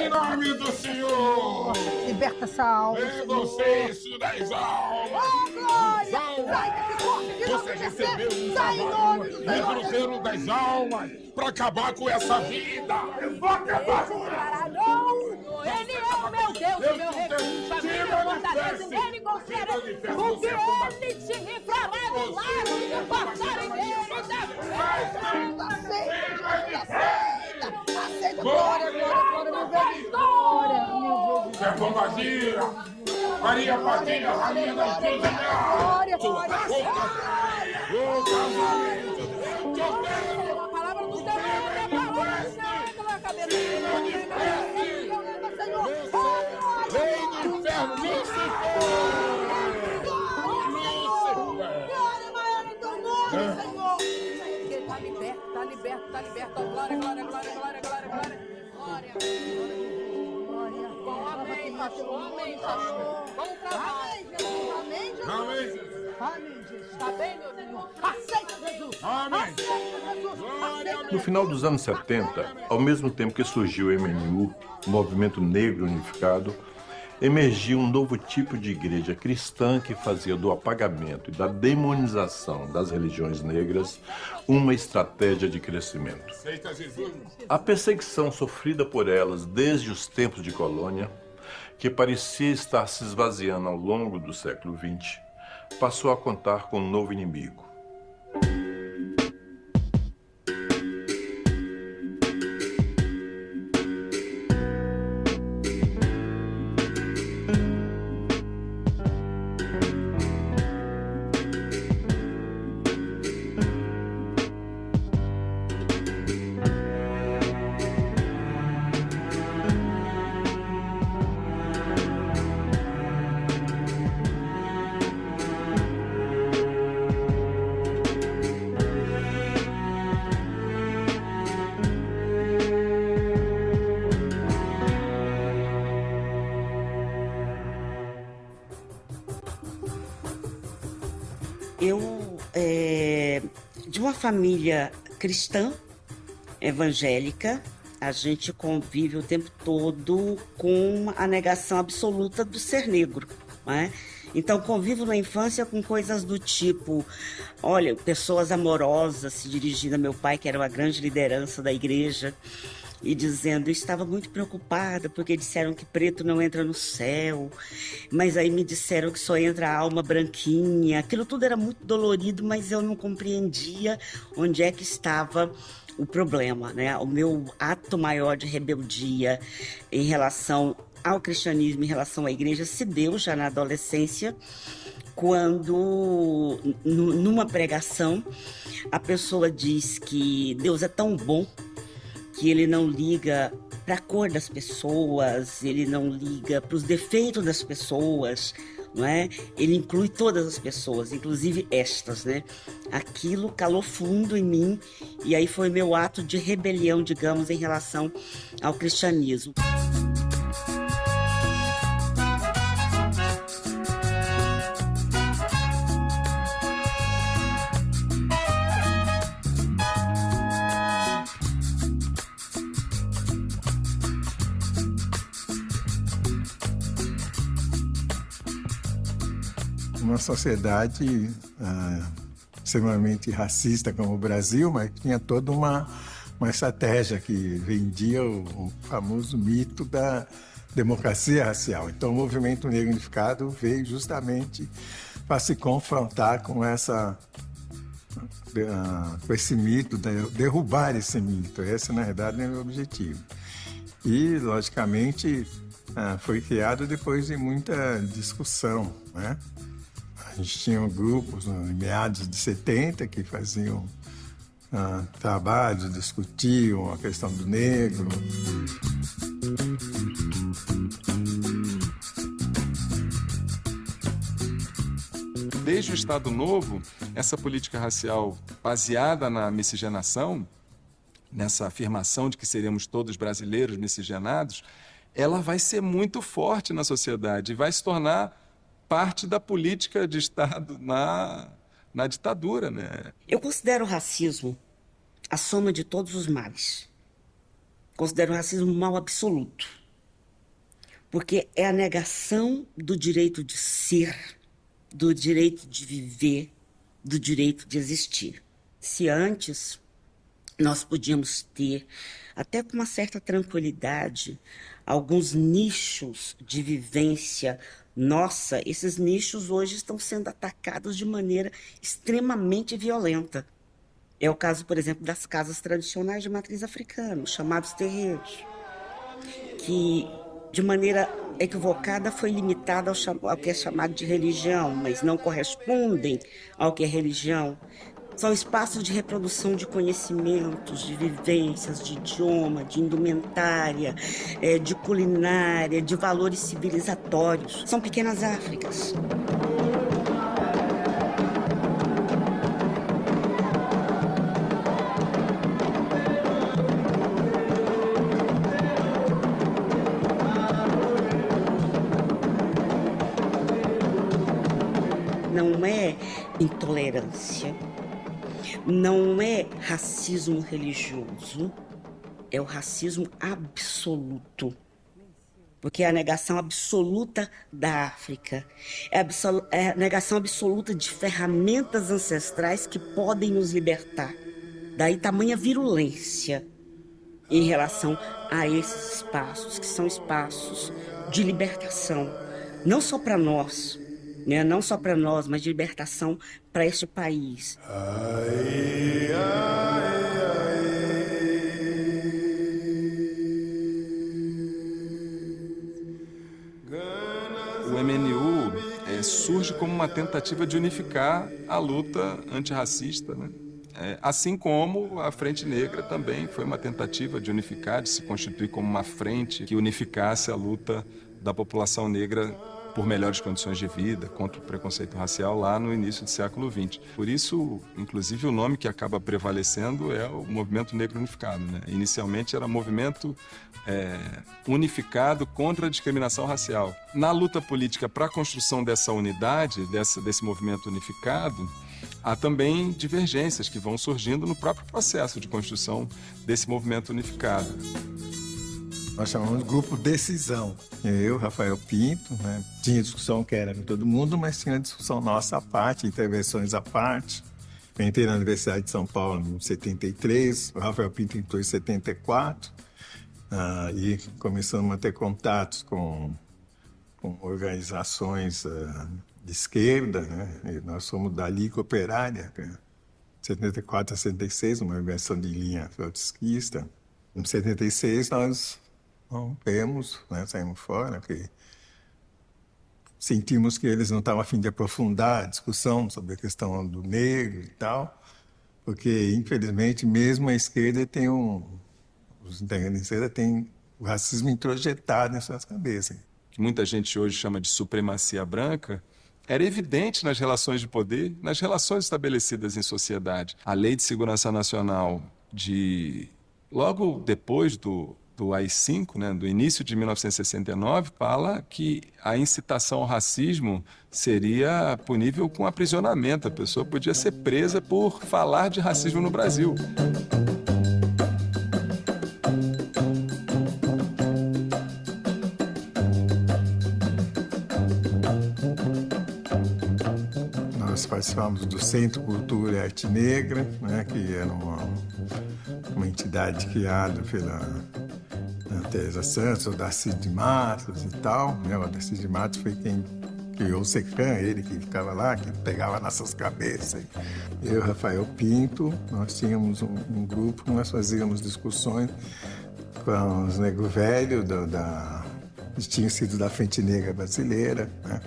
Em nome do Senhor. Liberta essa alma, Inocêncio das almas. Oh, glória! Sai desse corpo que não Você te recebeu pertence. um Sai em nome do Senhor. cruzeiro das almas para acabar com essa vida. Eu vou acabar com ela. Não! Ele é o meu Deus, o meu refúgio, a minha fortaleza, nele confiarei, porque ele te livrará do lago e do passarinheiro da aceita, glória, É com Maria, Maria Padilha, rainha da igreja. A palavra do Senhor é a palavra do Senhor na cabeça Rei do inferno, glória maior em teu nome, Senhor. Ele tá liberto, tá liberto, tá liberto. Glória, glória, glória, glória, glória, glória. Glória. Bom, amém, pastor. Amém, pastor. Vamos trabalhar. Amém, Jesus. Amém, Jesus. Amém, Jesus. Tá bem, meu Senhor? Aceita, Jesus. Amém. Aceita, Jesus. Aceita. No final dos anos 70, ao mesmo tempo que surgiu o MNU, o Movimento Negro Unificado, emergiu um novo tipo de igreja cristã que fazia do apagamento e da demonização das religiões negras uma estratégia de crescimento. Aceita Jesus. A perseguição sofrida por elas desde os tempos de colônia, que parecia estar se esvaziando ao longo do século XX, passou a contar com um novo inimigo. De uma família cristã, evangélica, a gente convive o tempo todo com a negação absoluta do ser negro, né? Então, convivo na infância com coisas do tipo, olha, pessoas amorosas se dirigindo a meu pai, que era uma grande liderança da igreja, e dizendo, eu estava muito preocupada porque disseram que preto não entra no céu, mas aí me disseram que só entra a alma branquinha. Aquilo tudo era muito dolorido, mas eu não compreendia onde é que estava o problema, né? O meu ato maior de rebeldia em relação ao cristianismo, em relação à igreja, se deu já na adolescência, quando numa pregação a pessoa diz que Deus é tão bom que ele não liga para a cor das pessoas, ele não liga para os defeitos das pessoas, não é? Ele inclui todas as pessoas, inclusive estas, né? Aquilo calou fundo em mim e aí foi meu ato de rebelião, digamos, em relação ao cristianismo. Uma sociedade extremamente racista como o Brasil, mas tinha toda uma estratégia que vendia o famoso mito da democracia racial. Então o Movimento Negro Unificado veio justamente para se confrontar com esse mito, derrubar esse mito. Esse, na verdade, é o meu objetivo. E, logicamente, foi criado depois de muita discussão, né? A gente tinha grupos em meados de 70 que faziam trabalhos, discutiam a questão do negro. Desde o Estado Novo, essa política racial baseada na miscigenação, nessa afirmação de que seremos todos brasileiros miscigenados, ela vai ser muito forte na sociedade e vai se tornar parte da política de Estado na ditadura, né? Eu considero o racismo a soma de todos os males. considero o racismo um mal absoluto, porque é a negação do direito de ser, do direito de viver, do direito de existir. Se antes nós podíamos ter, até com uma certa tranquilidade, alguns nichos de vivência nossa, esses nichos hoje estão sendo atacados de maneira extremamente violenta. É o caso, por exemplo, das casas tradicionais de matriz africana, os chamados terreiros, que de maneira equivocada foi limitada ao que é chamado de religião, mas não correspondem ao que é religião. São espaços de reprodução de conhecimentos, de vivências, de idioma, de indumentária, de culinária, de valores civilizatórios. São pequenas Áfricas. Não é intolerância, não é racismo religioso, é o racismo absoluto. Porque é a negação absoluta da África, é a negação absoluta de ferramentas ancestrais que podem nos libertar. Daí tamanha virulência em relação a esses espaços, que são espaços de libertação, não só para nós, né? Não só para nós, mas de libertação para este país. O MNU surge como uma tentativa de unificar a luta antirracista, né? Assim como a Frente Negra também foi uma tentativa de unificar, de se constituir como uma frente que unificasse a luta da população negra por melhores condições de vida, contra o preconceito racial lá no início do século XX. Por isso, inclusive, o nome que acaba prevalecendo é o Movimento Negro Unificado, né? Inicialmente era Movimento Unificado contra a Discriminação Racial. Na luta política para a construção dessa unidade, desse movimento unificado, há também divergências que vão surgindo no próprio processo de construção desse movimento unificado. Nós chamamos de grupo Decisão. Eu, Rafael Pinto, né? Tinha discussão que era com todo mundo, mas tinha discussão nossa à parte, intervenções à parte. Eu entrei na Universidade de São Paulo em 73, o Rafael Pinto entrou em 74, e começamos a ter contatos com organizações de esquerda, né? E nós somos da Liga Operária, 74 a 76, uma organização de linha trotskista. Em 76 nós rompemos, né? Saímos fora, porque sentimos que eles não estavam a fim de aprofundar a discussão sobre a questão do negro e tal, porque, infelizmente, mesmo a esquerda tem os integrantes da esquerda têm o racismo introjetado em suas cabeças. Que muita gente hoje chama de supremacia branca, era evidente nas relações de poder, nas relações estabelecidas em sociedade. A Lei de Segurança Nacional, logo depois do AI-5, né, do início de 1969, fala que a incitação ao racismo seria punível com aprisionamento. A pessoa podia ser presa por falar de racismo no Brasil. Nós participamos do Centro Cultura e Arte Negra, né, que era uma entidade criada pela Teresa Santos, o Darcy de Matos e tal. O Darcy de Matos foi quem criou o SECAM, ele que ficava lá, que pegava nossas cabeças. Eu, Rafael Pinto, nós tínhamos um grupo, nós fazíamos discussões com os negros velhos que tinham sido da Frente Negra Brasileira, né?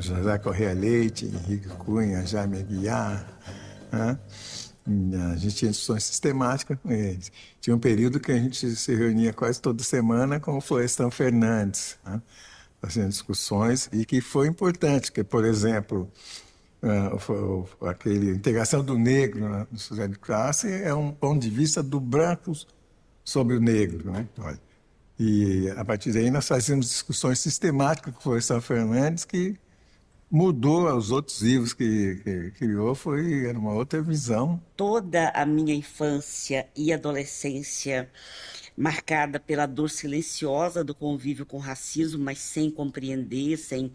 José Correia Leite, Henrique Cunha, Jaime Aguiar, né? A gente tinha discussões sistemáticas com eles. Tinha um período que a gente se reunia quase toda semana com o Florestan Fernandes, né? Fazendo discussões, e que foi importante, porque, por exemplo, a integração do negro na sociedade de classe é um ponto de vista do branco sobre o negro, né? E, a partir daí, nós fazíamos discussões sistemáticas com o Florestan Fernandes que mudou os outros livros que criou, era uma outra visão. Toda a minha infância e adolescência marcada pela dor silenciosa do convívio com o racismo, mas sem compreender, sem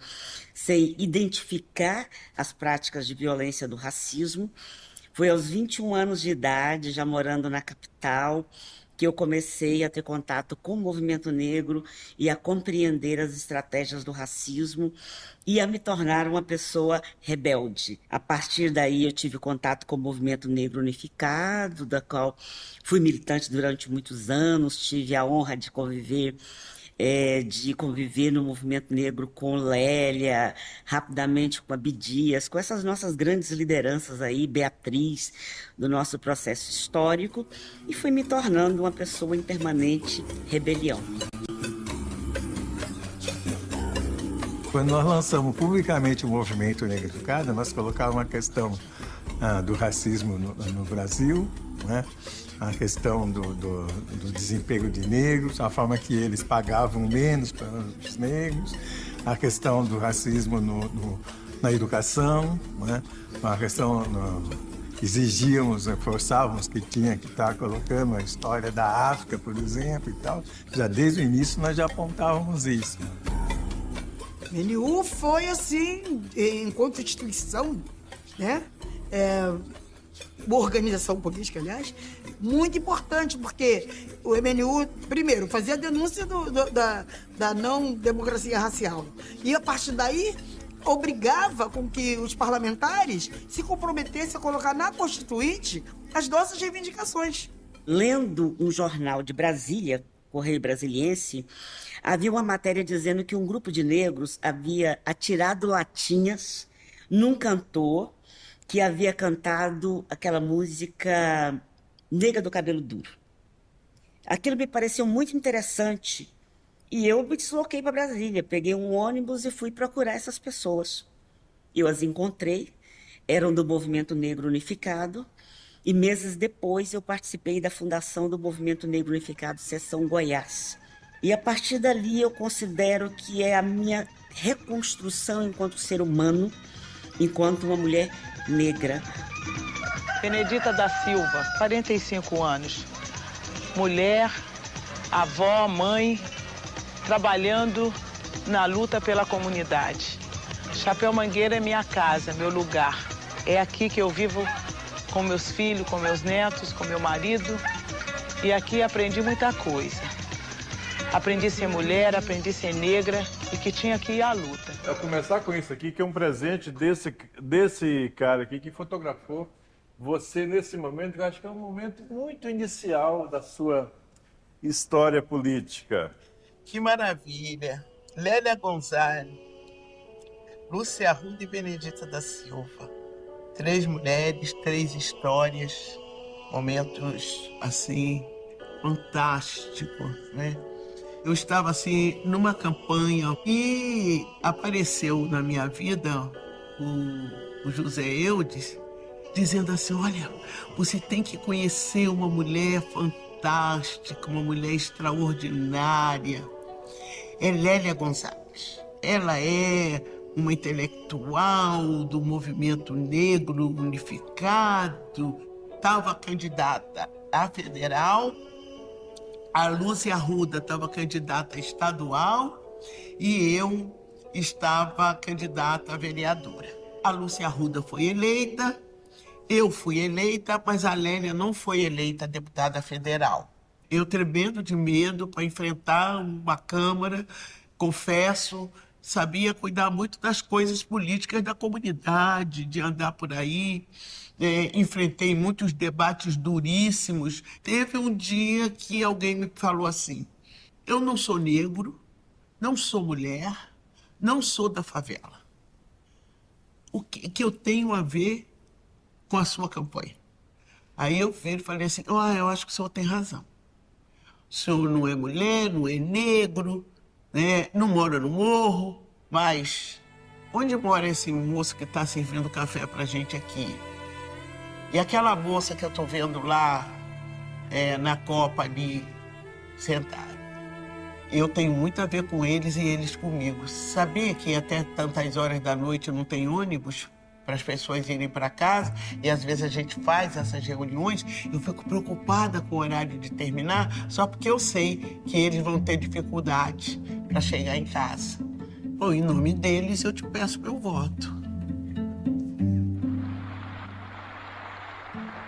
identificar as práticas de violência do racismo. Foi aos 21 anos de idade, já morando na capital, que eu comecei a ter contato com o movimento negro e a compreender as estratégias do racismo e a me tornar uma pessoa rebelde. A partir daí eu tive contato com o movimento negro unificado, da qual fui militante durante muitos anos, tive a honra de conviver no movimento negro com Lélia, rapidamente com a Abdias, com essas nossas grandes lideranças aí, Beatriz, do nosso processo histórico, e fui me tornando uma pessoa em permanente rebelião. Quando nós lançamos publicamente o movimento Negro Educado, nós colocávamos a questão do racismo no Brasil, né? A questão do desemprego de negros, a forma que eles pagavam menos para os negros, a questão do racismo na educação, né? A questão forçávamos que tinha que estar colocando a história da África, por exemplo, e tal. Já desde o início nós já apontávamos isso. MNU foi assim, enquanto instituição, né? Uma organização política, aliás, muito importante, porque o MNU, primeiro, fazia a denúncia da não democracia racial. E, a partir daí, obrigava com que os parlamentares se comprometessem a colocar na Constituinte as nossas reivindicações. Lendo um jornal de Brasília, Correio Brasiliense, havia uma matéria dizendo que um grupo de negros havia atirado latinhas num cantor que havia cantado aquela música Negra do Cabelo Duro. Aquilo me pareceu muito interessante e eu me desloquei para Brasília, peguei um ônibus e fui procurar essas pessoas. Eu as encontrei, eram do Movimento Negro Unificado e meses depois eu participei da fundação do Movimento Negro Unificado Seção Goiás. E a partir dali eu considero que é a minha reconstrução enquanto ser humano, enquanto uma mulher negra. Benedita da Silva, 45 anos. Mulher, avó, mãe, trabalhando na luta pela comunidade. Chapéu Mangueira é minha casa, meu lugar. É aqui que eu vivo com meus filhos, com meus netos, com meu marido. E aqui aprendi muita coisa. Aprendi a ser mulher, aprendi a ser negra e que tinha que ir à luta. Eu vou começar com isso aqui, que é um presente desse cara aqui que fotografou você nesse momento, que eu acho que é um momento muito inicial da sua história política. Que maravilha! Lélia Gonzalez, Lúcia Arruda e Benedita da Silva. 3 mulheres, 3 histórias, momentos, assim, fantásticos, né? Eu estava, assim, numa campanha e apareceu na minha vida o José Eudes dizendo assim, olha, você tem que conhecer uma mulher fantástica, uma mulher extraordinária. É Lélia Gonzalez. Ela é uma intelectual do movimento negro unificado, estava candidata a federal. A Lúcia Arruda estava candidata a estadual e eu estava candidata a vereadora. A Lúcia Arruda foi eleita, eu fui eleita, mas a Lélia não foi eleita deputada federal. Eu tremendo de medo para enfrentar uma Câmara, confesso, sabia cuidar muito das coisas políticas da comunidade, de andar por aí. Enfrentei muitos debates duríssimos. Teve um dia que alguém me falou assim, eu não sou negro, não sou mulher, não sou da favela. O que eu tenho a ver com a sua campanha? Aí eu vi e falei assim, eu acho que o senhor tem razão. O senhor não é mulher, não é negro, né? Não mora no morro, mas onde mora esse moço que está servindo café pra gente aqui? E aquela moça que eu tô vendo lá na copa ali, sentada. eu tenho muito a ver com eles e eles comigo. Sabia que até tantas horas da noite não tem ônibus para as pessoas irem para casa, e às vezes a gente faz essas reuniões, eu fico preocupada com o horário de terminar, só porque eu sei que eles vão ter dificuldade para chegar em casa. Bom, em nome deles, eu te peço meu voto.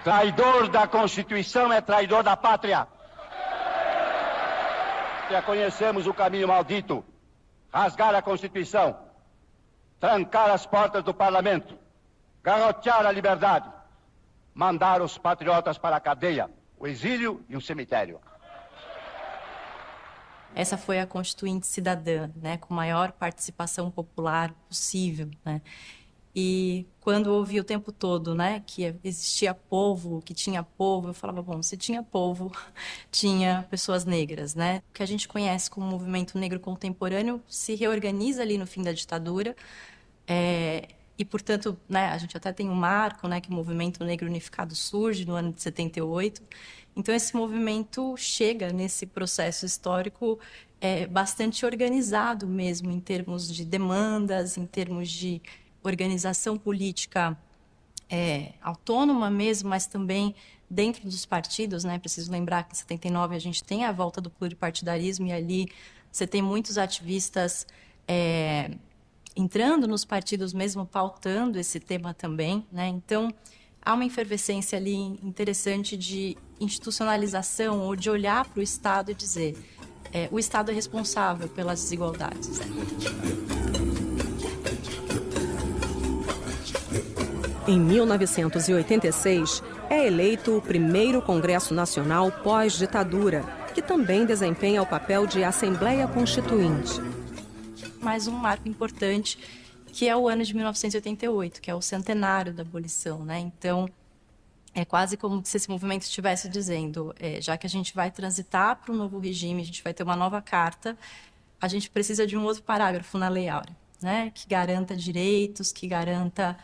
Traidor da Constituição é traidor da pátria. Já conhecemos o caminho maldito. Rasgar a Constituição, trancar as portas do Parlamento, garrotear a liberdade, mandar os patriotas para a cadeia, o exílio e o cemitério. Essa foi a Constituinte Cidadã, né, com maior participação popular possível, né? E quando eu ouvi o tempo todo, né, que existia povo, que tinha povo, eu falava, bom, se tinha povo, tinha pessoas negras, né? O que a gente conhece como movimento negro contemporâneo se reorganiza ali no fim da ditadura, e, portanto, né, a gente até tem um marco, né, que o Movimento Negro Unificado surge no ano de 78. Então, esse movimento chega nesse processo histórico bastante organizado mesmo, em termos de demandas, em termos de organização política autônoma mesmo, mas também dentro dos partidos, né? Preciso lembrar que em 79 a gente tem a volta do pluripartidarismo e ali você tem muitos ativistas entrando nos partidos mesmo, pautando esse tema também, né? Então, há uma efervescência ali interessante de institucionalização ou de olhar para o Estado e dizer o Estado é responsável pelas desigualdades. Né? Em 1986, é eleito o primeiro Congresso Nacional pós-ditadura, que também desempenha o papel de Assembleia Constituinte. Mais um marco importante, que é o ano de 1988, que é o centenário da abolição, né? Então, é quase como se esse movimento estivesse dizendo, já que a gente vai transitar para um novo regime, a gente vai ter uma nova carta, a gente precisa de um outro parágrafo na Lei Áurea, né? Que garanta direitos, que garanta,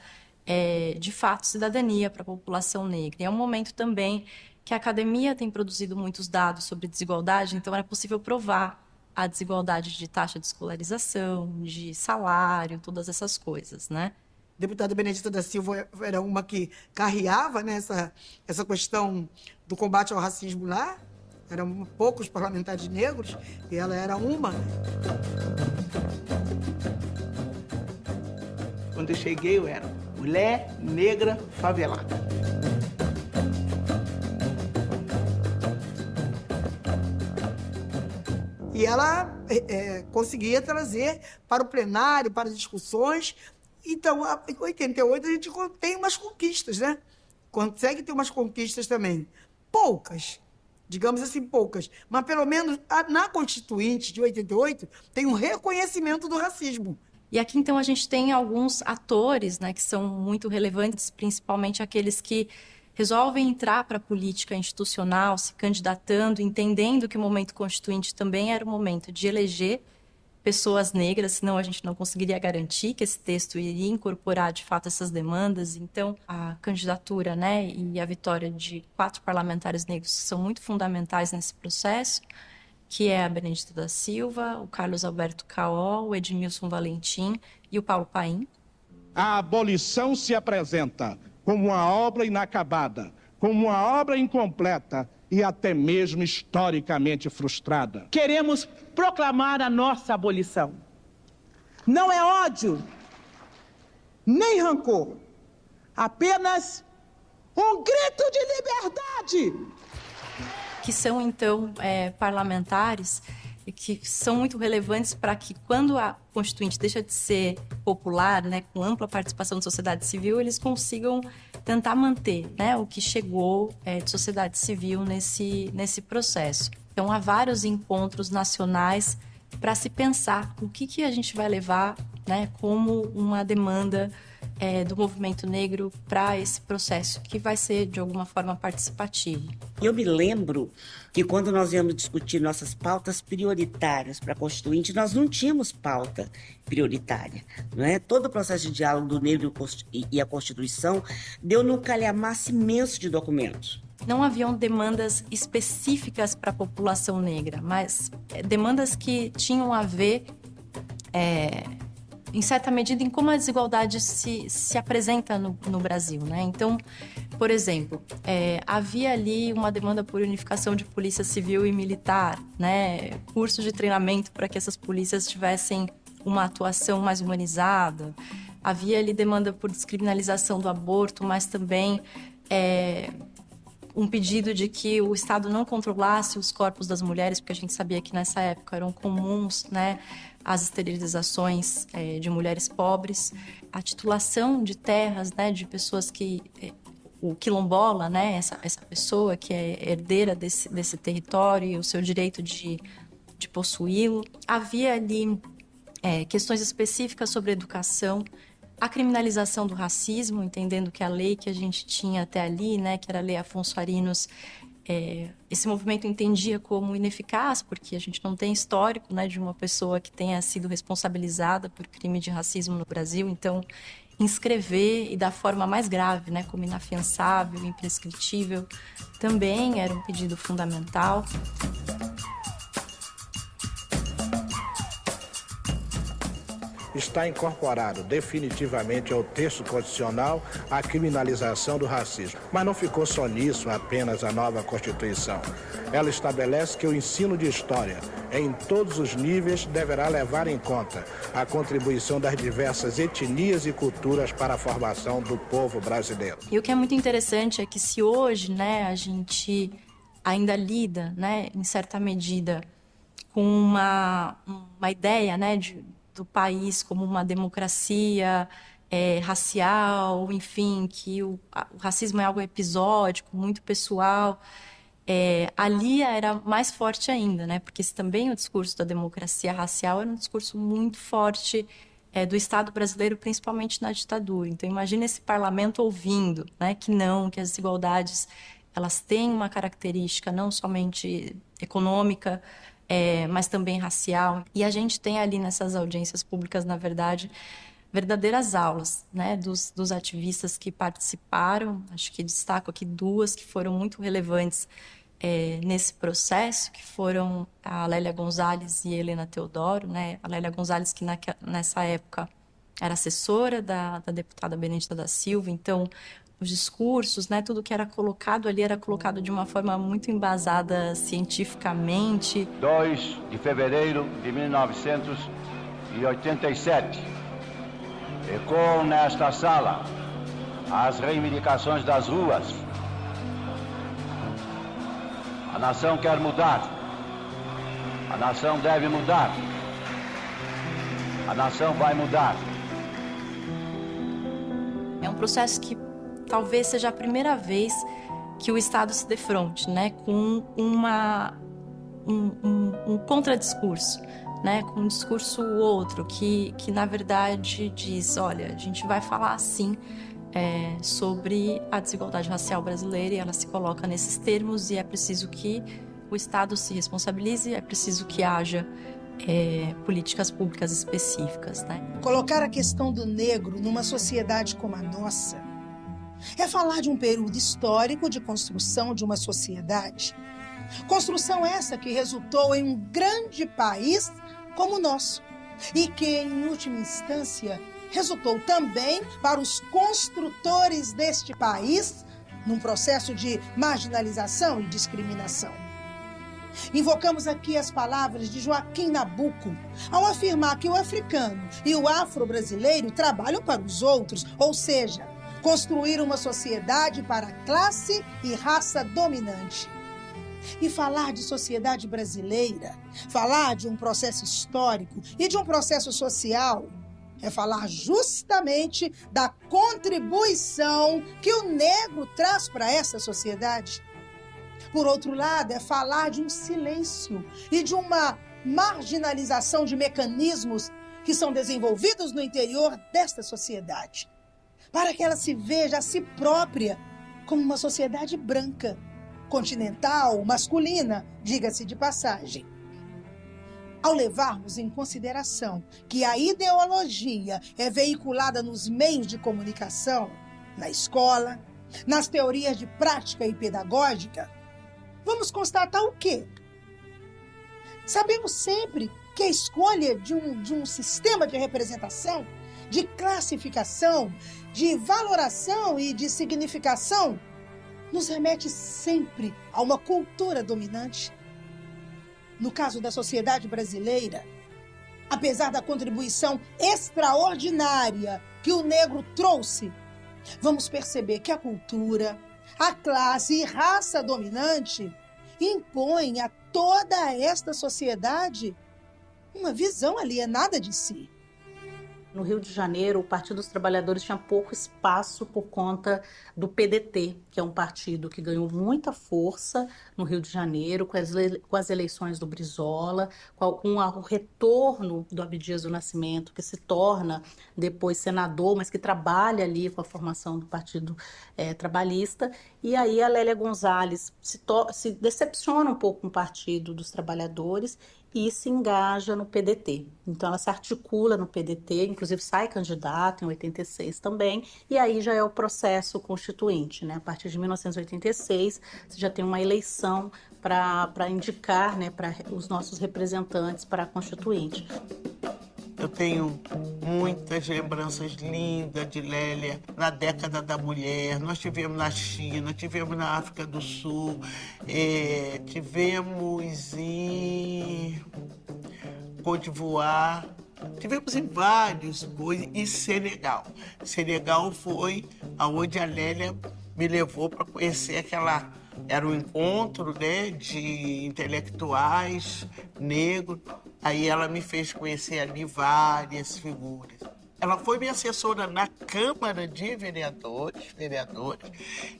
de fato, cidadania para a população negra. E é um momento também que a academia tem produzido muitos dados sobre desigualdade, então era possível provar a desigualdade de taxa de escolarização, de salário, todas essas coisas, né? A deputada Benedita da Silva era uma que carreava, né, essa questão do combate ao racismo lá. Eram poucos parlamentares negros e ela era uma. Quando eu cheguei, eu era mulher negra favelada. E ela conseguia trazer para o plenário, para as discussões. Então, em 88, a gente tem umas conquistas, né? Consegue ter umas conquistas também. Poucas, digamos assim, poucas. Mas, pelo menos, na Constituinte de 88, tem um reconhecimento do racismo. E aqui, então, a gente tem alguns atores, né, que são muito relevantes, principalmente aqueles que resolvem entrar para a política institucional, se candidatando, entendendo que o momento constituinte também era o momento de eleger pessoas negras, senão a gente não conseguiria garantir que esse texto iria incorporar, de fato, essas demandas. Então, a candidatura, né, e a vitória de 4 parlamentares negros são muito fundamentais nesse processo, que é a Benedita da Silva, o Carlos Alberto Caó, o Edmilson Valentim e o Paulo Paim. A abolição se apresenta como uma obra inacabada, como uma obra incompleta e até mesmo historicamente frustrada. Queremos proclamar a nossa abolição. Não é ódio, nem rancor, apenas um grito de liberdade. Que são, então, parlamentares e que são muito relevantes para que, quando a Constituinte deixa de ser popular, né, com ampla participação da sociedade civil, eles consigam tentar manter, né, o que chegou de sociedade civil nesse processo. Então, há vários encontros nacionais para se pensar o que a gente vai levar, né, como uma demanda do movimento negro para esse processo, que vai ser, de alguma forma, participativo. Eu me lembro que quando nós íamos discutir nossas pautas prioritárias para a Constituinte, nós não tínhamos pauta prioritária, não é? Todo o processo de diálogo do negro e a Constituição deu num calhamaço imenso de documentos. não haviam demandas específicas para a população negra, mas demandas que tinham a ver, em certa medida, em como a desigualdade se apresenta no Brasil, né? Então, por exemplo, havia ali uma demanda por unificação de polícia civil e militar, né? Cursos de treinamento para que essas polícias tivessem uma atuação mais humanizada. Havia ali demanda por descriminalização do aborto, mas também um pedido de que o Estado não controlasse os corpos das mulheres, porque a gente sabia que nessa época eram comuns, né, as esterilizações de mulheres pobres, a titulação de terras, né, de pessoas que... o quilombola, né, essa pessoa que é herdeira desse território e o seu direito de possuí-lo. Havia ali questões específicas sobre educação, a criminalização do racismo, entendendo que a lei que a gente tinha até ali, né, que era a Lei Afonso Arinos, esse movimento entendia como ineficaz, porque a gente não tem histórico, né, de uma pessoa que tenha sido responsabilizada por crime de racismo no Brasil. Então, inscrever e da forma mais grave, né, como inafiançável, imprescritível, também era um pedido fundamental. Está incorporado definitivamente ao texto constitucional a criminalização do racismo. Mas não ficou só nisso apenas a nova Constituição. Ela estabelece que o ensino de história, em todos os níveis, deverá levar em conta a contribuição das diversas etnias e culturas para a formação do povo brasileiro. E o que é muito interessante é que se hoje, né, a gente ainda lida, né, em certa medida, com uma ideia, né, do país como uma democracia racial, enfim, que o racismo é algo episódico, muito pessoal. Ali era mais forte ainda, né? Porque também o discurso da democracia racial era um discurso muito forte do Estado brasileiro, principalmente na ditadura. Então, imagina esse parlamento ouvindo, né, que as desigualdades elas têm uma característica não somente econômica, mas também racial. E a gente tem ali nessas audiências públicas, na verdade, verdadeiras aulas, né, dos ativistas que participaram. Acho que destaco aqui duas que foram muito relevantes nesse processo, que foram a Lélia Gonzalez e a Helena Teodoro, né? A Lélia Gonzalez, que nessa época era assessora da deputada Benedita da Silva. Então, os discursos, né, tudo que era colocado ali era colocado de uma forma muito embasada cientificamente. 2 de fevereiro de 1987. Ecoam nesta sala as reivindicações das ruas. A nação quer mudar. A nação deve mudar. A nação vai mudar. É um processo que talvez seja a primeira vez que o Estado se defronte, né, com um contradiscurso, né, com um discurso outro que na verdade diz, olha, a gente vai falar assim sobre a desigualdade racial brasileira, e ela se coloca nesses termos, e é preciso que o Estado se responsabilize, é preciso que haja políticas públicas específicas, né? Colocar a questão do negro numa sociedade como a nossa é falar de um período histórico de construção de uma sociedade. Construção essa que resultou em um grande país como o nosso e que, em última instância, resultou também para os construtores deste país num processo de marginalização e discriminação. Invocamos aqui as palavras de Joaquim Nabuco ao afirmar que o africano e o afro-brasileiro trabalham para os outros, ou seja, construir uma sociedade para classe e raça dominante. E falar de sociedade brasileira, falar de um processo histórico e de um processo social, é falar justamente da contribuição que o negro traz para essa sociedade. Por outro lado, é falar de um silêncio e de uma marginalização de mecanismos que são desenvolvidos no interior desta sociedade, para que ela se veja a si própria como uma sociedade branca, continental, masculina, diga-se de passagem. Ao levarmos em consideração que a ideologia é veiculada nos meios de comunicação, na escola, nas teorias de prática e pedagógica, vamos constatar o quê? Sabemos sempre que a escolha de um sistema de representação, de classificação, de valoração e de significação nos remete sempre a uma cultura dominante. No caso da sociedade brasileira, apesar da contribuição extraordinária que o negro trouxe, vamos perceber que a cultura, a classe e raça dominante impõem a toda esta sociedade uma visão alienada de si. No Rio de Janeiro, o Partido dos Trabalhadores tinha pouco espaço por conta do PDT, que é um partido que ganhou muita força no Rio de Janeiro com as eleições do Brizola, com o retorno do Abdias do Nascimento, que se torna depois senador, mas que trabalha ali com a formação do Partido Trabalhista. E aí a Lélia Gonzalez se decepciona um pouco com o Partido dos Trabalhadores e se engaja no PDT. Então ela se articula no PDT, inclusive sai candidata em 86 também, e aí já é o processo constituinte, né? A partir de 1986, você já tem uma eleição para indicar, né, para os nossos representantes para a Constituinte. Eu tenho muitas lembranças lindas de Lélia na década da mulher. Nós tivemos na China, tivemos na África do Sul, tivemos em Côte d'Ivoire, tivemos em vários coisas, e Senegal. Senegal foi aonde a Lélia me levou para conhecer aquela... Era um encontro, né, de intelectuais negros. Aí ela me fez conhecer ali várias figuras. Ela foi minha assessora na Câmara de Vereadores,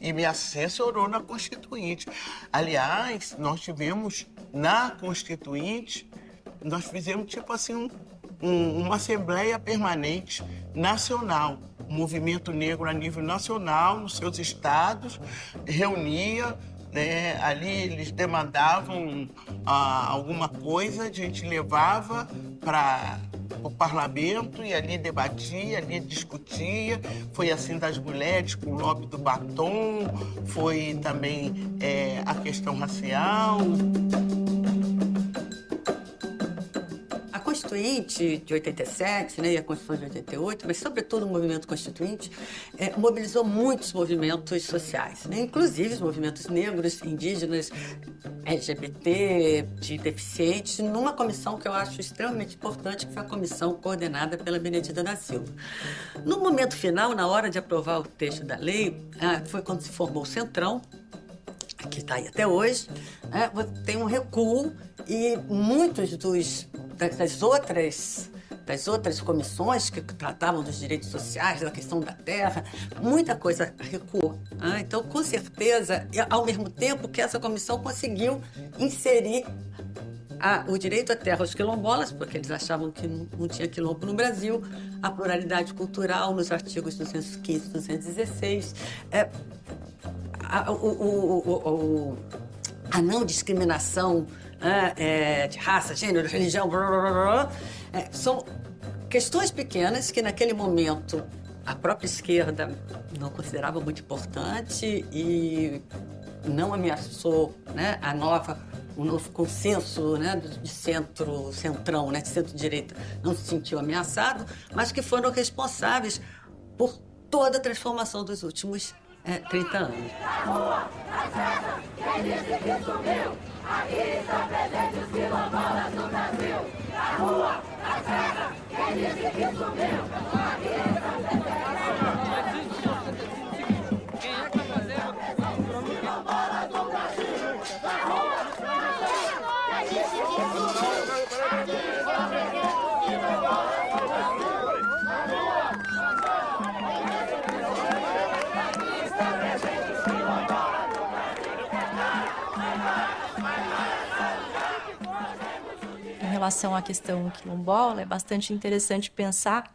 e me assessorou na Constituinte. Aliás, nós tivemos na Constituinte, nós fizemos tipo assim uma Assembleia Permanente Nacional. O movimento negro a nível nacional, nos seus estados, reunia, né, ali eles demandavam alguma coisa, a gente levava para o parlamento e ali debatia, ali discutia. Foi assim das mulheres com o lobby do batom, foi também a questão racial. A Constituinte de 87, né, e a Constituição de 88, mas sobretudo o movimento Constituinte, mobilizou muitos movimentos sociais, né, inclusive os movimentos negros, indígenas, LGBT, de deficientes, numa comissão que eu acho extremamente importante, que foi a comissão coordenada pela Benedita da Silva. No momento final, na hora de aprovar o texto da lei, foi quando se formou o Centrão, que está aí até hoje, né, tem um recuo e muitos das outras comissões que tratavam dos direitos sociais, da questão da terra, muita coisa recuou. Né? Então, com certeza, ao mesmo tempo que essa comissão conseguiu inserir o direito à terra aos quilombolas, porque eles achavam que não tinha quilombo no Brasil, a pluralidade cultural nos artigos 215 e 216, a não discriminação de raça, gênero, religião, blá, blá, blá, são questões pequenas que naquele momento a própria esquerda não considerava muito importante e não ameaçou, né, o novo consenso, né, de centrão, né, de centro-direita, não se sentiu ameaçado, mas que foram responsáveis por toda a transformação dos últimos 30 anos. Aqui estão presentes os quilombolas no Brasil. Na rua, na terra, quem disse que sumiu? Aqui estão presentes quem é que vai fazer os quilombolas no Brasil? Na rua, na terra, quem disse que sumiu? Aqui estão presentes os quilombolas no Brasil. Na rua, na terra, quem disse que sumiu? Aqui estão presentes os quilombolas no Brasil. Em relação à questão quilombola, é bastante interessante pensar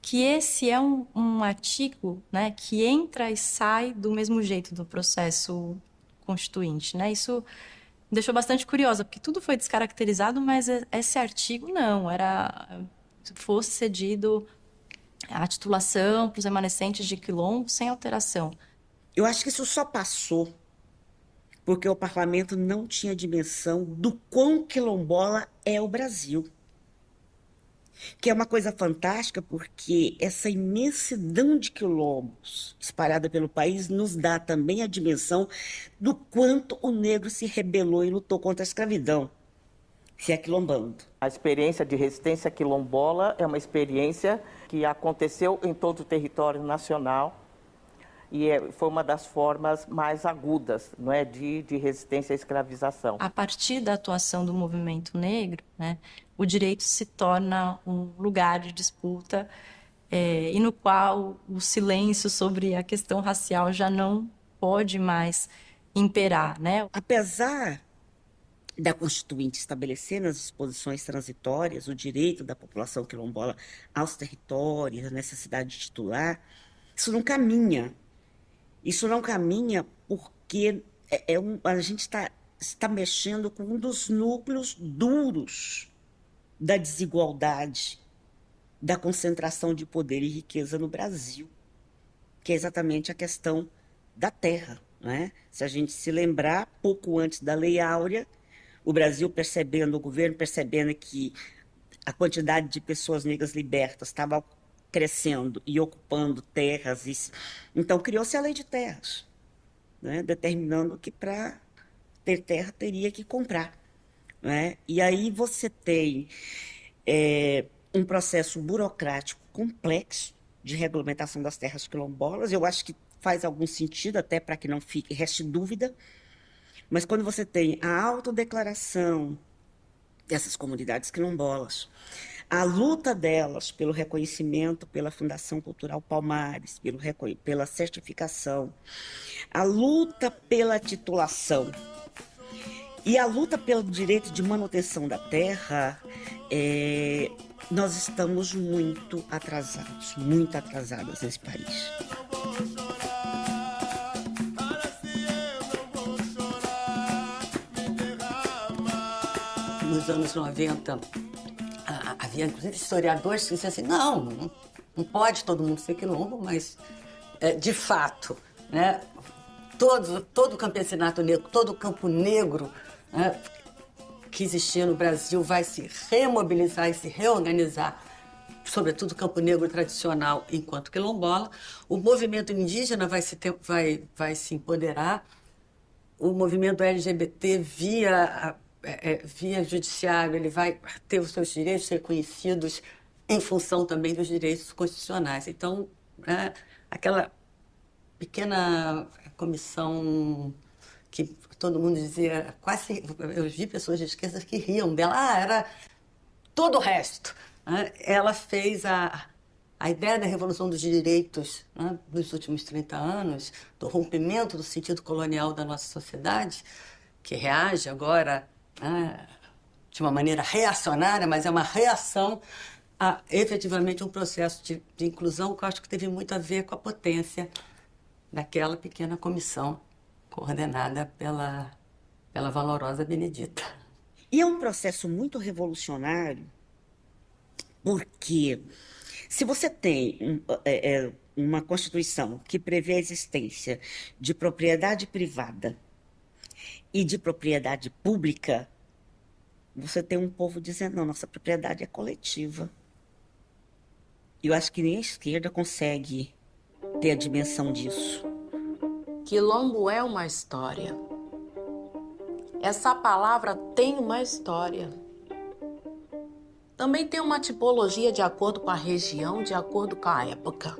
que esse é um artigo, né, que entra e sai do mesmo jeito do processo constituinte, né? Isso me deixou bastante curiosa, porque tudo foi descaracterizado, mas esse artigo não, fosse cedido a titulação para os remanescentes de quilombo sem alteração. Eu acho que isso só passou porque o parlamento não tinha dimensão do quão quilombola é o Brasil. Que é uma coisa fantástica, porque essa imensidão de quilombos espalhada pelo país nos dá também a dimensão do quanto o negro se rebelou e lutou contra a escravidão, se aquilombando. A experiência de resistência quilombola é uma experiência que aconteceu em todo o território nacional e foi uma das formas mais agudas, não é, de resistência à escravização. A partir da atuação do movimento negro, né, o direito se torna um lugar de disputa e no qual o silêncio sobre a questão racial já não pode mais imperar, né? Apesar da Constituinte estabelecer nas disposições transitórias o direito da população quilombola aos territórios, a necessidade de titular, isso não caminha. Isso não caminha porque a gente está mexendo com um dos núcleos duros da desigualdade, da concentração de poder e riqueza no Brasil, que é exatamente a questão da terra, né? Se a gente se lembrar, pouco antes da Lei Áurea, o Brasil percebendo, o governo percebendo que a quantidade de pessoas negras libertas estava crescendo e ocupando terras. Então, criou-se a Lei de Terras, né? Determinando que para ter terra teria que comprar. Né? E aí você tem um processo burocrático complexo de regulamentação das terras quilombolas. Eu acho que faz algum sentido, até para que não reste dúvida. Mas quando você tem a autodeclaração dessas comunidades quilombolas, a luta delas pelo reconhecimento pela Fundação Cultural Palmares, pela certificação, a luta pela titulação e a luta pelo direito de manutenção da terra, nós estamos muito atrasadas nesse país. Nos anos 90, havia inclusive historiadores que diziam assim, não pode todo mundo ser quilombo, mas de fato, né, todo o campesinato negro, todo o campo negro, né, que existia no Brasil vai se remobilizar e se reorganizar, sobretudo o campo negro tradicional enquanto quilombola. O movimento indígena vai se empoderar, o movimento LGBT via judiciário, ele vai ter os seus direitos reconhecidos em função também dos direitos constitucionais. Então, aquela pequena comissão que todo mundo dizia, quase, eu vi pessoas de esquerda que riam dela, era todo o resto. Ela fez a ideia da revolução dos direitos, né, dos últimos 30 anos, do rompimento do sentido colonial da nossa sociedade, que reage agora de uma maneira reacionária, mas é uma reação a efetivamente um processo de inclusão que eu acho que teve muito a ver com a potência daquela pequena comissão coordenada pela valorosa Benedita. E é um processo muito revolucionário, porque se você tem uma Constituição que prevê a existência de propriedade privada e de propriedade pública, você tem um povo dizendo, não, nossa propriedade é coletiva. E eu acho que nem a esquerda consegue ter a dimensão disso. Quilombo é uma história. Essa palavra tem uma história. Também tem uma tipologia de acordo com a região, de acordo com a época.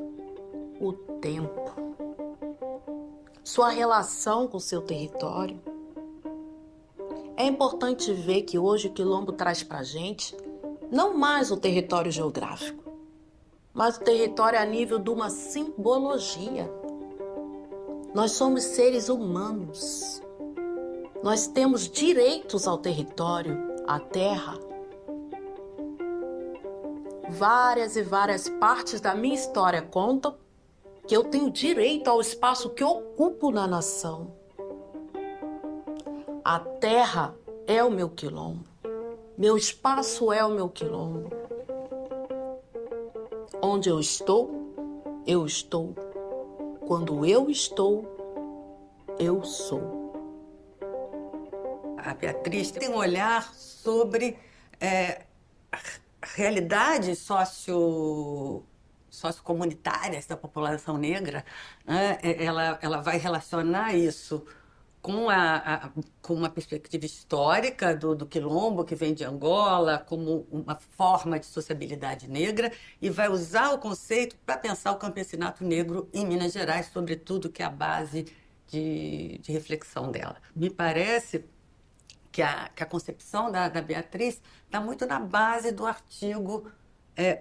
O tempo. Sua relação com o seu território. É importante ver que hoje o Quilombo traz pra gente não mais o território geográfico, mas o território a nível de uma simbologia. Nós somos seres humanos. Nós temos direitos ao território, à terra. Várias e várias partes da minha história contam que eu tenho direito ao espaço que ocupo na nação. A terra é o meu quilombo. Meu espaço é o meu quilombo. Onde eu estou. Quando eu estou, eu sou. A Beatriz tem um olhar sobre realidades sociocomunitárias da população negra, né? Ela vai relacionar isso com uma perspectiva histórica do quilombo, que vem de Angola, como uma forma de sociabilidade negra, e vai usar o conceito para pensar o campesinato negro em Minas Gerais, sobretudo, que é a base de reflexão dela. Me parece que a concepção da Beatriz está muito na base do artigo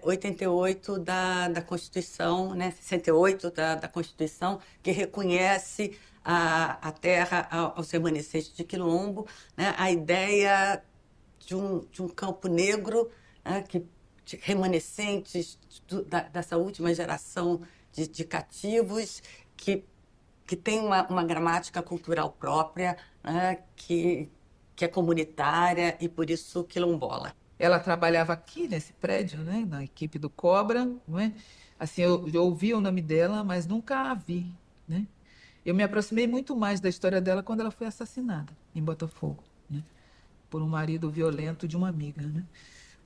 88 da Constituição, né, 68 da Constituição, que reconhece a terra aos remanescentes de quilombo, né, a ideia de um campo negro, né, de remanescentes dessa última geração de cativos, que tem uma gramática cultural própria, né, que é comunitária e, por isso, quilombola. Ela trabalhava aqui nesse prédio, né, na equipe do Cobra, não é? Assim, eu ouvi o nome dela, mas nunca a vi, né? Eu me aproximei muito mais da história dela quando ela foi assassinada em Botafogo, né, por um marido violento de uma amiga, né?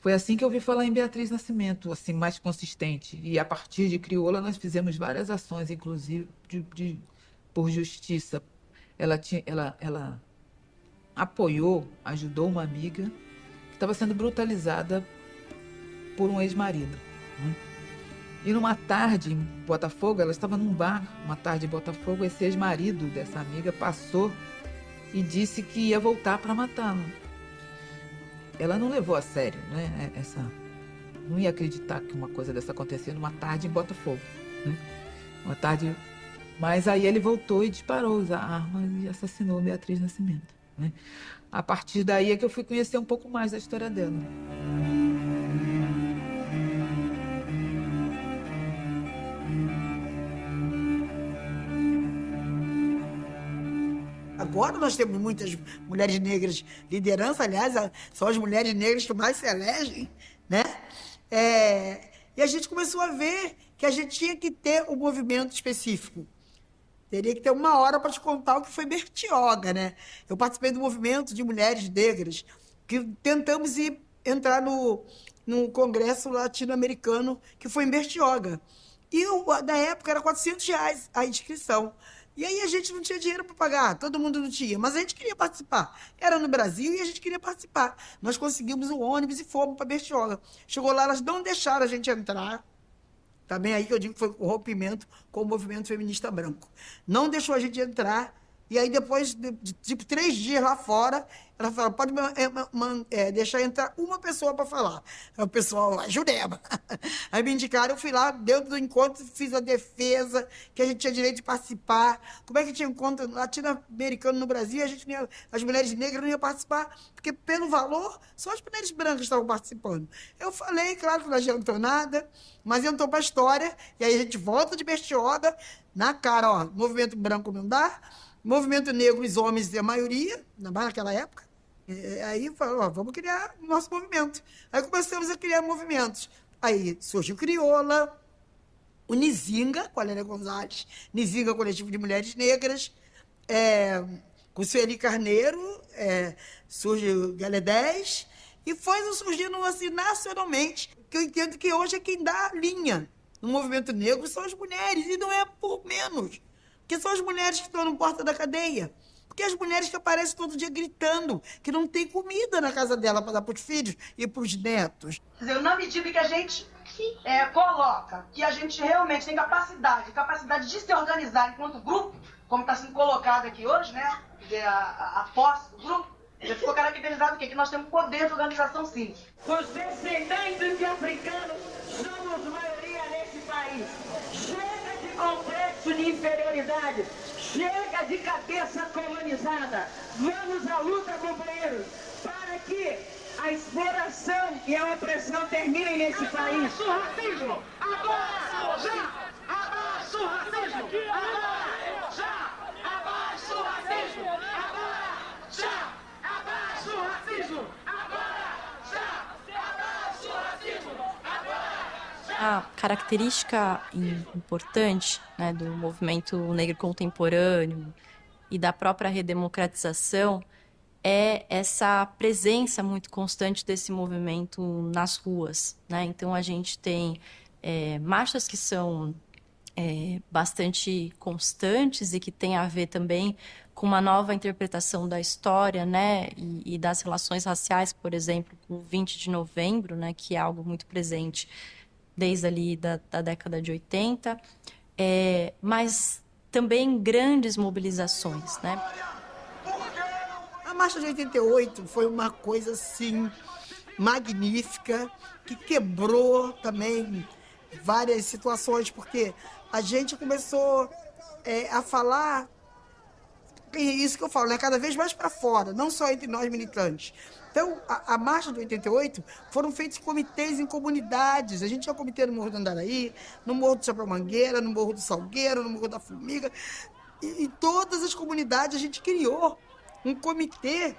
Foi assim que eu ouvi falar em Beatriz Nascimento, assim, mais consistente. E a partir de Crioula nós fizemos várias ações, inclusive por justiça. Ela apoiou, ajudou uma amiga que estava sendo brutalizada por um ex-marido, né? E numa tarde em Botafogo, ela estava num bar, uma tarde em Botafogo, esse ex-marido dessa amiga passou e disse que ia voltar para matá-la. Ela não levou a sério, né? Não ia acreditar que uma coisa dessa acontecia numa tarde em Botafogo, né? Uma tarde, mas aí ele voltou e disparou a arma e assassinou Beatriz Nascimento, né? A partir daí é que eu fui conhecer um pouco mais da história dela. Agora nós temos muitas mulheres negras liderança, aliás, são as mulheres negras que mais se elegem, né? E a gente começou a ver que a gente tinha que ter um movimento específico. Teria que ter uma hora para te contar o que foi Bertioga, né? Eu participei do movimento de mulheres negras, que tentamos entrar no Congresso Latino-Americano, que foi em Bertioga. E na época era R$400 a inscrição. E aí a gente não tinha dinheiro para pagar, todo mundo não tinha, mas a gente queria participar. Era no Brasil e a gente queria participar. Nós conseguimos um ônibus e fomos para Bertioga. Chegou lá, elas não deixaram a gente entrar. Também aí que eu digo que foi o rompimento com o movimento feminista branco. Não deixou a gente entrar. E aí depois de 3 dias lá fora, ela falou, pode deixar entrar uma pessoa para falar. O pessoal, a Jurema. Aí me indicaram, eu fui lá, dentro do encontro, fiz a defesa, que a gente tinha direito de participar. Como é que tinha encontro latino-americano no Brasil, as mulheres negras não iam participar, porque pelo valor, só as mulheres brancas estavam participando. Eu falei, claro que não adiantou nada, mas entrou para a história, e aí a gente volta de Bertioga, na cara, ó, movimento branco não dá, movimento negro, os homens, a maioria, naquela época. Aí falou, ó, vamos criar o nosso movimento. Aí começamos a criar movimentos. Aí surgiu Crioula, o Nizinga, com a Lélia Gonzalez, Nizinga, Coletivo de Mulheres Negras, com Sueli Carneiro, surge o Galé 10, e foi surgindo assim nacionalmente, que eu entendo que hoje é quem dá a linha no movimento negro são as mulheres, e não é por menos. Porque são as mulheres que estão na porta da cadeia. Porque as mulheres que aparecem todo dia gritando que não tem comida na casa dela para dar para os filhos e para os netos. Quer dizer, na medida que a gente coloca que a gente realmente tem capacidade de se organizar enquanto grupo, como está sendo colocado aqui hoje, né? A posse do grupo, já ficou caracterizado o quê? Que nós temos poder de organização, sim. Os descendentes de africanos somos maioria nesse país. Chega de complexo de inferioridade. Chega de cabeça colonizada. Vamos à luta, companheiros, para que a exploração e a opressão terminem nesse país. Abaixo o racismo! Abaixo já! Abaixo o racismo! Abaixo já! Abaixo o racismo! Abaixo já! Abaixo o racismo! A característica importante, né, do movimento negro contemporâneo e da própria redemocratização é essa presença muito constante desse movimento nas ruas, né? Então, a gente tem marchas que são bastante constantes e que tem a ver também com uma nova interpretação da história, né, e das relações raciais, por exemplo, com o 20 de novembro, né, que é algo muito presente desde ali da década de 80, mas também grandes mobilizações, né? A Marcha de 88 foi uma coisa, assim, magnífica, que quebrou também várias situações, porque a gente começou a falar, isso que eu falo, né, cada vez mais para fora, não só entre nós militantes. Então, a Marcha de 88 foram feitos comitês em comunidades. A gente tinha comitê no Morro do Andaraí, no Morro do Chapéu Mangueira, no Morro do Salgueiro, no Morro da Formiga. E em todas as comunidades a gente criou um comitê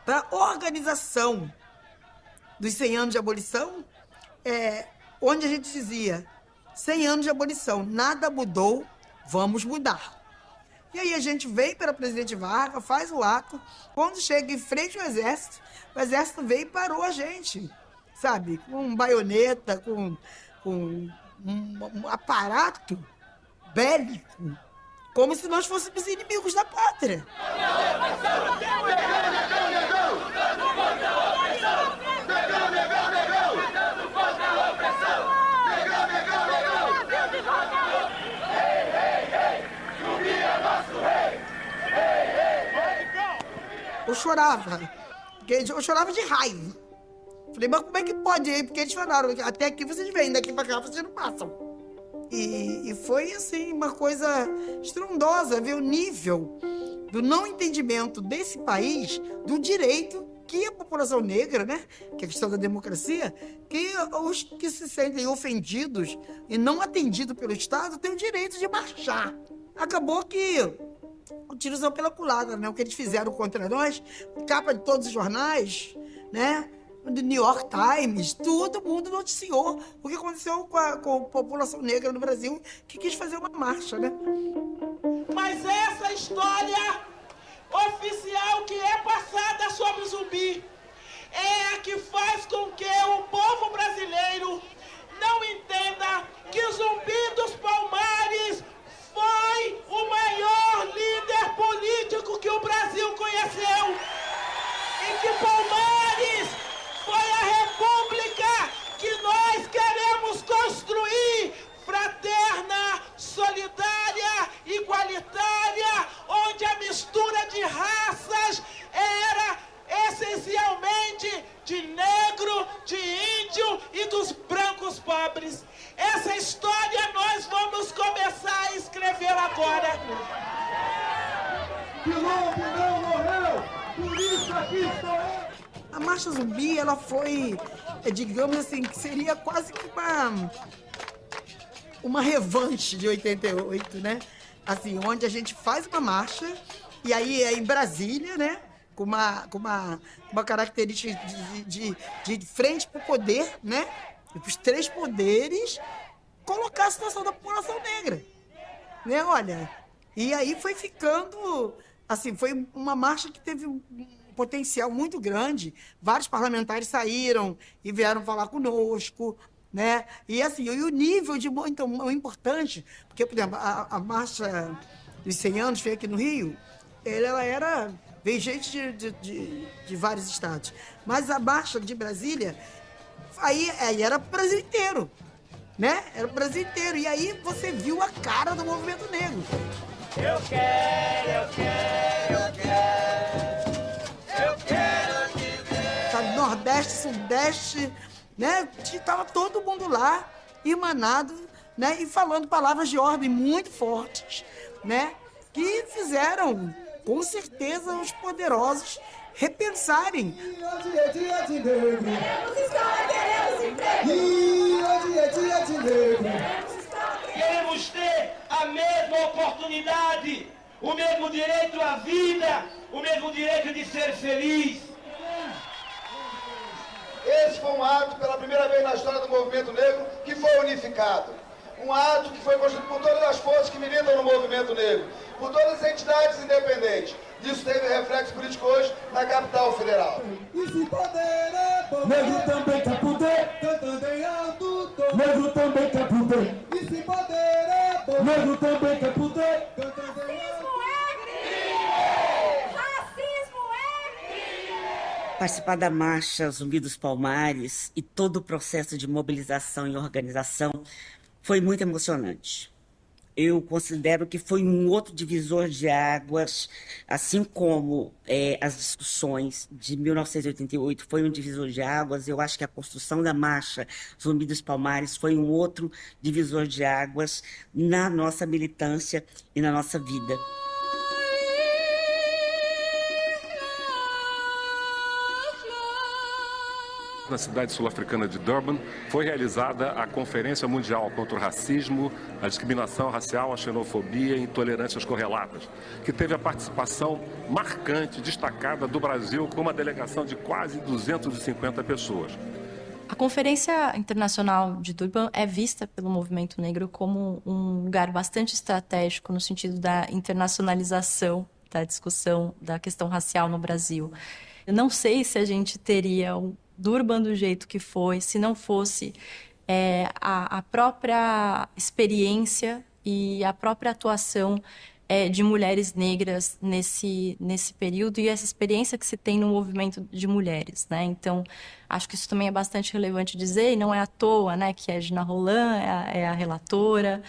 para organização dos 100 anos de abolição, onde a gente dizia, 100 anos de abolição, nada mudou, vamos mudar. E aí a gente vem para Presidente Vargas, faz o ato, quando chega em frente ao Exército, o Exército veio e parou a gente, sabe? Com baioneta, com um aparato bélico, como se nós fôssemos inimigos da pátria. Eu chorava de raiva. Falei, mas como é que pode ir? Porque eles falaram, até aqui vocês vêm, daqui pra cá vocês não passam. E foi, assim, uma coisa estrondosa, ver o nível do não entendimento desse país do direito que a população negra, né, que é a questão da democracia, que os que se sentem ofendidos e não atendidos pelo Estado têm o direito de marchar. Acabou que o tiro saiu pela culatra, né? O que eles fizeram contra nós, capa de todos os jornais, né? Do New York Times, todo mundo noticiou o que aconteceu com a população negra no Brasil, que quis fazer uma marcha, né? Mas essa história oficial que é passada sobre Zumbi é a que faz com que o povo brasileiro não entenda que Zumbi dos Palmares foi o maior líder político que o Brasil conheceu. E que Palmares foi a república que nós queremos construir, fraterna, solidária, igualitária, onde a mistura de raças era essencialmente de negro, de índio e dos brancos pobres. Essa história nós vamos começar a escrever agora. Quilombo não morreu, por isso aqui estou eu. A Marcha Zumbi, ela foi, digamos assim, que seria quase que uma revanche de 88, né? Assim, onde a gente faz uma marcha, e aí é em Brasília, né? Com uma característica de frente para o poder, né? E para os três poderes, colocar a situação da população negra. Né? Olha, e aí foi ficando, assim, foi uma marcha que teve um potencial muito grande. Vários parlamentares saíram e vieram falar conosco, né? E assim, e o nível de então, importante, porque, por exemplo, a marcha dos 100 anos, feita aqui no Rio, ela veio gente de vários estados. Mas a marcha de Brasília, aí era para o Brasil inteiro, né? Era para o Brasil inteiro. E aí você viu a cara do movimento negro. Eu quero te ver. Sabe, Nordeste, Sudeste, né? Estava todo mundo lá, irmanado, né? E falando palavras de ordem muito fortes, né? Que fizeram, com certeza, os poderosos repensarem. Hoje é dia de negro. Queremos escola, queremos emprego. Hoje é dia de negro. Queremos ter a mesma oportunidade, o mesmo direito à vida, o mesmo direito de ser feliz. Esse foi um ato, pela primeira vez na história do movimento negro, que foi unificado. um ato que foi construído por todas as forças que militam no movimento negro, por todas as entidades independentes. Isso teve reflexo político hoje na capital federal. E se poder é poder, negro também quer poder, cantando em alto tom. Negro também quer poder. E se poder é poder, negro também quer poder, cantando em alto tom. Participar da marcha Zumbi dos Palmares e todo o processo de mobilização e organização foi muito emocionante. Eu considero que foi um outro divisor de águas, assim como as discussões de 1988 foi um divisor de águas. Eu acho que a construção da marcha Zumbi dos Palmares foi um outro divisor de águas na nossa militância e na nossa vida. Na cidade sul-africana de Durban, foi realizada a Conferência Mundial contra o Racismo, a Discriminação Racial, a Xenofobia e Intolerâncias Correlatas, que teve a participação marcante, destacada do Brasil, com uma delegação de quase 250 pessoas. A Conferência Internacional de Durban é vista pelo movimento negro como um lugar bastante estratégico no sentido da internacionalização da discussão da questão racial no Brasil. Eu não sei se a gente teria Durban do jeito que foi, se não fosse a própria experiência e a própria atuação de mulheres negras nesse período e essa experiência que se tem no movimento de mulheres, né? Então, acho que isso também é bastante relevante dizer, e não é à toa, né, que a Gina Roland é a relatora,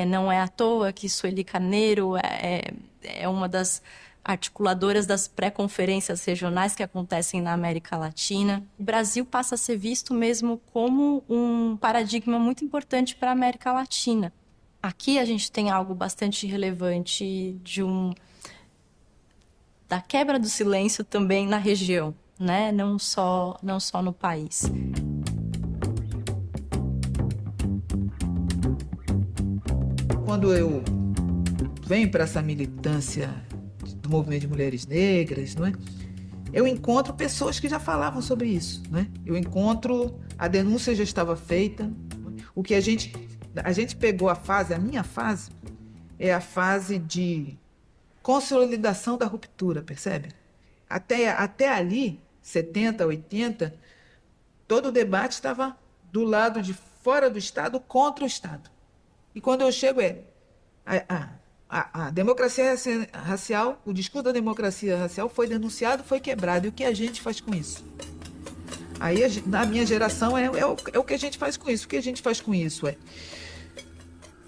não é à toa que Sueli Carneiro é uma das articuladoras das pré-conferências regionais que acontecem na América Latina. O Brasil passa a ser visto mesmo como um paradigma muito importante para a América Latina. Aqui a gente tem algo bastante relevante da quebra do silêncio também na região, né? Não só no país. Quando eu venho para essa militância do movimento de mulheres negras, não é? Eu encontro pessoas que já falavam sobre isso, né? Eu encontro, a denúncia já estava feita. O que a gente pegou a minha fase, é a fase de consolidação da ruptura, percebe? Até ali, 70, 80, todo o debate estava do lado de fora do Estado contra o Estado. E quando eu chego a democracia racial, o discurso da democracia racial foi denunciado, foi quebrado. E o que a gente faz com isso? Aí, na minha geração, é o que a gente faz com isso. O que a gente faz com isso é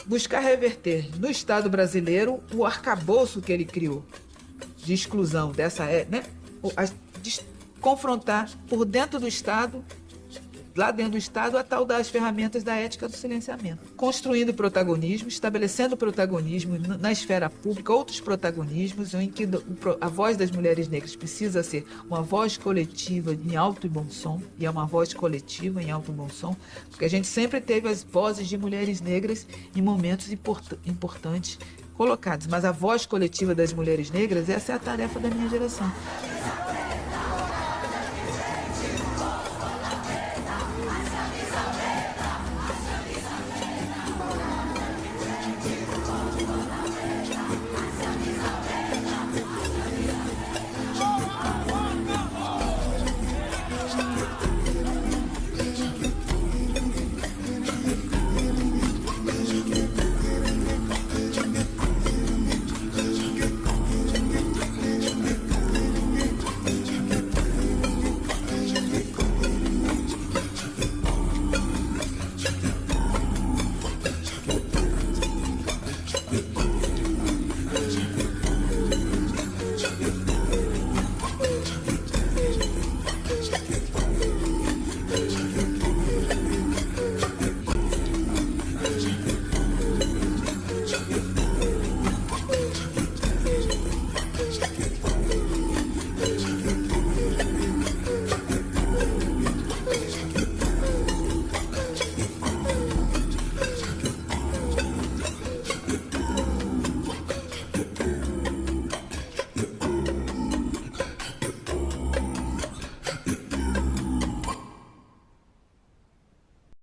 buscar reverter no Estado brasileiro o arcabouço que ele criou de exclusão dessa, né? Confrontar por dentro do Estado, lá dentro do Estado, a tal das ferramentas da ética do silenciamento. Construindo protagonismo, estabelecendo protagonismo na esfera pública, outros protagonismos em que a voz das mulheres negras precisa ser uma voz coletiva em alto e bom som, e é uma voz coletiva em alto e bom som, porque a gente sempre teve as vozes de mulheres negras em momentos importantes colocados, mas a voz coletiva das mulheres negras, essa é a tarefa da minha geração.